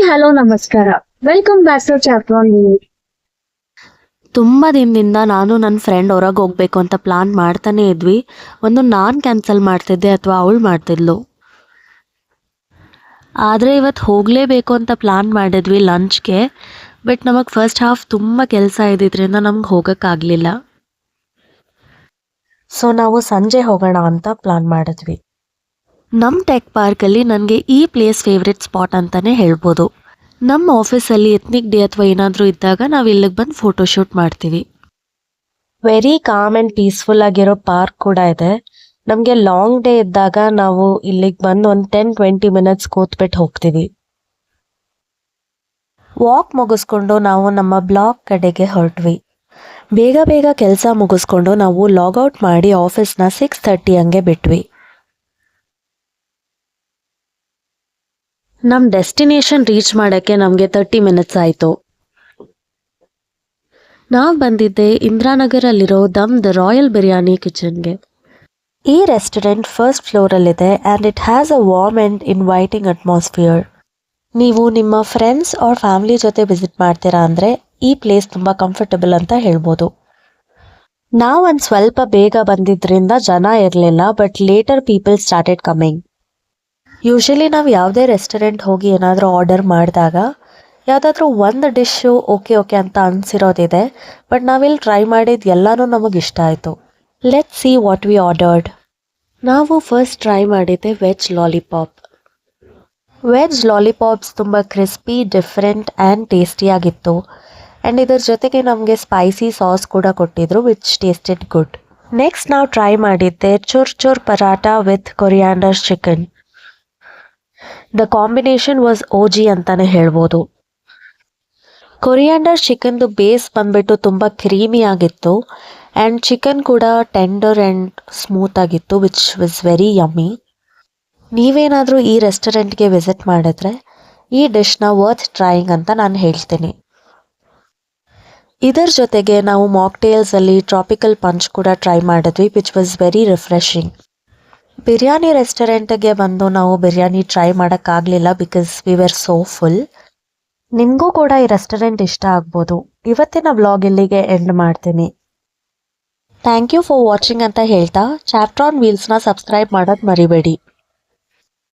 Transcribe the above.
Hello ನಮಸ್ಕಾರ. Welcome back to chapter new. ತುಂಬ ದಿನದಿಂದ ನಾನು ನನ್ನ ಫ್ರೆಂಡ್ ಹೊರಗೆ ಹೋಗ್ಬೇಕು ಅಂತ ಪ್ಲಾನ್ ಮಾಡ್ತಾನೆ ಇದ್ವಿ. ಒಂದು ನಾನು ಕ್ಯಾನ್ಸಲ್ ಮಾಡ್ತಿದ್ದೆ ಅಥವಾ ಅವಳು ಮಾಡ್ತಿದ್ಲು. ಆದರೆ ಇವತ್ತು ಹೋಗಲೇಬೇಕು ಅಂತ ಪ್ಲಾನ್ ಮಾಡಿದ್ವಿ ಲಂಚ್ಗೆ. ಬಟ್ ನಮಗೆ ಫಸ್ಟ್ ಹಾಫ್ ತುಂಬ ಕೆಲಸ ಇದ್ದಿದ್ದರಿಂದ ನಮ್ಗೆ ಹೋಗೋಕ್ಕಾಗಲಿಲ್ಲ. ಸೊ ನಾವು ಸಂಜೆ ಹೋಗೋಣ ಅಂತ ಪ್ಲಾನ್ ಮಾಡಿದ್ವಿ. ನಮ್ಮ ಟೆಕ್ ಪಾರ್ಕಲ್ಲಿ ನನಗೆ ಈ ಪ್ಲೇಸ್ ಫೇವ್ರೆಟ್ ಸ್ಪಾಟ್ ಅಂತಲೇ ಹೇಳ್ಬೋದು. ನಮ್ಮ ಆಫೀಸಲ್ಲಿ ಎತ್ನಿಕ್ ಡೇ ಅಥವಾ ಏನಾದರೂ ಇದ್ದಾಗ ನಾವು ಇಲ್ಲಿಗೆ ಬಂದು ಫೋಟೋಶೂಟ್ ಮಾಡ್ತೀವಿ. ವೆರಿ ಕಾಮ್ ಆ್ಯಂಡ್ ಪೀಸ್ಫುಲ್ ಆಗಿರೋ ಪಾರ್ಕ್ ಕೂಡ ಇದೆ. ನಮಗೆ ಲಾಂಗ್ ಡೇ ಇದ್ದಾಗ ನಾವು ಇಲ್ಲಿಗೆ ಬಂದು ಒಂದು 10-20 ಮಿನಿಟ್ಸ್ ಕೂತ್ಬಿಟ್ಟು ಹೋಗ್ತೀವಿ. ವಾಕ್ ಮುಗಿಸ್ಕೊಂಡು ನಾವು ನಮ್ಮ ಬ್ಲಾಕ್ ಕಡೆಗೆ ಹೊರಟ್ವಿ. ಬೇಗ ಬೇಗ ಕೆಲಸ ಮುಗಿಸ್ಕೊಂಡು ನಾವು ಲಾಗೌಟ್ ಮಾಡಿ ಆಫೀಸ್ನ 6:30 ಹಂಗೆ ಬಿಟ್ವಿ. ನಮ್ಮ ಡೆಸ್ಟಿನೇಷನ್ ರೀಚ್ ಮಾಡೋಕ್ಕೆ ನಮಗೆ 30 ಮಿನಿಟ್ಸ್ ಆಯಿತು. ನಾವು ಬಂದಿದ್ದೆ ಇಂದಿರಾನಗರಲ್ಲಿರೋ ದ ರಾಯಲ್ ಬಿರಿಯಾನಿ ಕಿಚನ್ಗೆ. ಈ ರೆಸ್ಟೋರೆಂಟ್ ಫಸ್ಟ್ ಫ್ಲೋರಲ್ಲಿದೆ and it has a warm and inviting atmosphere. ನೀವು ನಿಮ್ಮ ಫ್ರೆಂಡ್ಸ್ ಆರ್ ಫ್ಯಾಮಿಲಿ ಜೊತೆ ವಿಸಿಟ್ ಮಾಡ್ತೀರಾ ಅಂದರೆ ಈ ಪ್ಲೇಸ್ ತುಂಬ ಕಂಫರ್ಟಬಲ್ ಅಂತ ಹೇಳ್ಬೋದು. ನಾವು ಒಂದು ಸ್ವಲ್ಪ ಬೇಗ ಬಂದಿದ್ದರಿಂದ ಜನ ಇರಲಿಲ್ಲ, but later people started coming. Usually ನಾವು ಯಾವುದೇ ರೆಸ್ಟೋರೆಂಟ್ ಹೋಗಿ ಏನಾದರೂ ಆರ್ಡರ್ ಮಾಡಿದಾಗ ಯಾವುದಾದ್ರೂ ಒಂದು ಡಿಶ್ಶು ಓಕೆ ಅಂತ ಅನಿಸಿರೋದಿದೆ. ಬಟ್ ನಾವಿಲ್ಲಿ ಟ್ರೈ ಮಾಡಿದ್ದು ಎಲ್ಲನೂ ನಮಗೆ ಇಷ್ಟ ಆಯಿತು. Let's see what we ordered. ನಾವು ಫಸ್ಟ್ ಟ್ರೈ ಮಾಡಿದ್ದೆ ವೆಜ್ ಲಾಲಿಪಾಪ್. ವೆಜ್ ಲಾಲಿಪಾಪ್ಸ್ ತುಂಬ ಕ್ರಿಸ್ಪಿ, ಡಿಫ್ರೆಂಟ್ ಆ್ಯಂಡ್ ಟೇಸ್ಟಿಯಾಗಿತ್ತು. ಆ್ಯಂಡ್ ಇದ್ರ ಜೊತೆಗೆ ನಮಗೆ ಸ್ಪೈಸಿ ಸಾಸ್ ಕೂಡ ಕೊಟ್ಟಿದ್ರು ವಿಚ್ ಟೇಸ್ಟೆಡ್ ಗುಡ್. ನೆಕ್ಸ್ಟ್ ನಾವು ಟ್ರೈ ಮಾಡಿದ್ದೆ ಚುರ್ paratha with coriander chicken. The combination was OG ಅಂತಾನೆ ಹೇಳ್ಬೋದು. ಕೊರಿಯಾಂಡರ್ ಚಿಕನ್ದು ಬೇಸ್ ಬಂದ್ಬಿಟ್ಟು ತುಂಬ ಕ್ರೀಮಿ ಆಗಿತ್ತು ಆ್ಯಂಡ್ ಚಿಕನ್ ಕೂಡ ಟೆಂಡರ್ ಆ್ಯಂಡ್ ಸ್ಮೂತ್ ಆಗಿತ್ತು ವಿಚ್ ವಾಸ್ ವೆರಿ ಯಮ್ಮಿ. ನೀವೇನಾದರೂ ಈ ರೆಸ್ಟೋರೆಂಟ್ಗೆ ವಿಸಿಟ್ ಮಾಡಿದ್ರೆ ಈ ಡಿಶ್ನ ವರ್ತ್ ಟ್ರೈಯಿಂಗ್ ಅಂತ ನಾನು ಹೇಳ್ತೀನಿ. ಇದರ ಜೊತೆಗೆ ನಾವು ಮಾಕ್ಟೇಲ್ಸಲ್ಲಿ ಟ್ರಾಪಿಕಲ್ ಪಂಚ್ ಕೂಡ ಟ್ರೈ ಮಾಡಿದ್ವಿ which was very refreshing. Biryani ರೆಸ್ಟೋರೆಂಟ್ಗೆ ಬಂದು ನಾವು ಬಿರಿಯಾನಿ ಟ್ರೈ ಮಾಡೋಕ್ಕಾಗಲಿಲ್ಲ because we were so full. ನಿಮಗೂ ಕೂಡ ಈ ರೆಸ್ಟೋರೆಂಟ್ ಇಷ್ಟ ಆಗ್ಬೋದು. ಇವತ್ತಿನ ವ್ಲಾಗ್ ಇಲ್ಲಿಗೆ ಎಂಡ್ ಮಾಡ್ತೀನಿ. ಥ್ಯಾಂಕ್ ಯು ಫಾರ್ ವಾಚಿಂಗ್ ಅಂತ ಹೇಳ್ತಾ ಚಾಪ್ಟರ್ ಆನ್ ವೀಲ್ಸ್ನ ಸಬ್ಸ್ಕ್ರೈಬ್ ಮಾಡೋದು ಮರಿಬೇಡಿ.